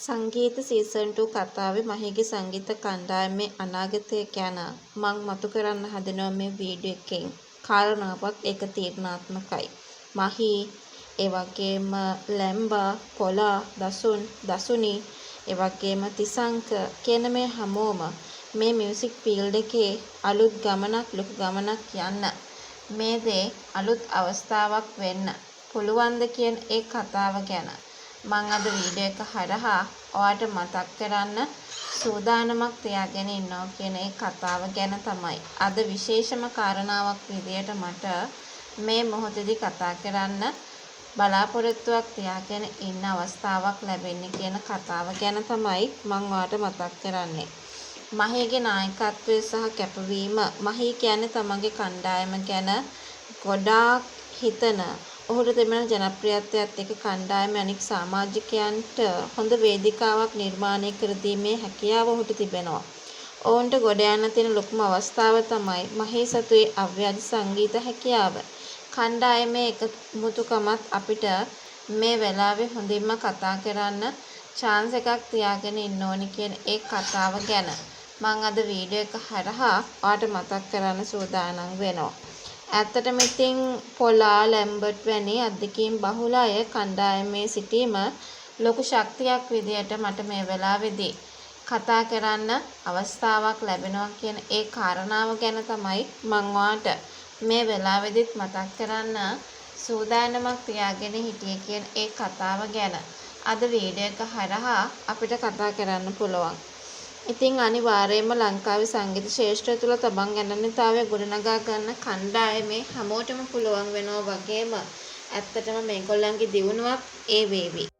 සංගීත සීසන් 2 කතාවේ මහීගේ සංගීත කණ්ඩායමේ අනාගතය ගැන මං මතු කරන්න හදනවා මේ වීඩියෝ එකෙන්. කාරණාවක් ඒක තීරණාත්මකයි. මහී, ඒ වගේම ලැම්බා, පොලා, දසුනි, ඒ වගේම තිසංක කියන මේ හැමෝම මේ මියුසික් ෆීල්ඩ් එකේ අලුත් ගමනක්, ලොකු ගමනක් යන්න මේ දේ අලුත් අවස්ථාවක් වෙන්න පුළුවන්ද කියන ඒ කතාව ගැන මං අද වීඩියෝ එක හරහා ඔයාලට මතක් කරන්න සූදානමක් තියාගෙන ඉන්නවා කියන ඒ කතාව ගැන තමයි අද විශේෂම කාරණාවක් විදියට මට මේ මොහොතේදී කතා කරන්න බලාපොරොත්තුවක් තියාගෙන ඉන්න අවස්ථාවක් ලැබෙන්නේ කියන කතාව ගැන තමයි මං ඔයාලට මතක් කරන්නේ. මහීගේ නායකත්වය සහ කැපවීම, මහී කියන්නේ තමන්ගේ කණ්ඩායම ගැන ගොඩාක් හිතන, ඔහුට තිබෙන ජනප්‍රියත්වයත් එක්ක කණ්ඩායමේ අනික් සමාජිකයන්ට හොඳ වේදිකාවක් නිර්මාණය කර දීමේ හැකියාව ඔහුට තිබෙනවා. ඔවුන්ට ගොඩ යන්න තියෙන ලොකුම අවස්ථාව තමයි මහී සතුයේ අව්‍යාජ සංගීත හැකියාව. කණ්ඩායමේ එකමුතුකමත් අපිට මේ වෙලාවේ හොඳින්ම කතා කරන්න chance එකක් තියාගෙන ඉන්න ඕනි කියන ඒ කතාව ගැන මම අද වීඩියෝ එක හරහා ඔයාලට මතක් කරන්න සූදානම් වෙනවා. ඇත්තටම ඉතින් පොලා, ලැම්බර්ට් වැනි අත්දැකීම් බහුල අය කණ්ඩායමේ සිටීම ලොකු ශක්තියක් විදියට මට මේ වෙලාවේදී කතා කරන්න අවස්ථාවක් ලැබෙනවා කියන ඒ කාරණාව ගැන තමයි මම ඔයාලට මේ වෙලාවේදීත් මතක් කරන්න සූදානමක් තියාගෙන හිටියේ කියන ඒ කතාව ගැන අද වීඩියෝ එක හරහා අපිට කතා කරන්න පුළුවන්. ඉතින් අනිවාර්යයෙන්ම ලංකාවේ සංගීත ශාස්ත්‍රය තුළ තමන් අනන්‍යතාවය ගොඩනගා ගන්න කණ්ඩායමේ හැමෝටම පුළුවන් වෙනවා වගේම ඇත්තටම මේගොල්ලන්ගේ දියුණුවක් ඒ වේවි.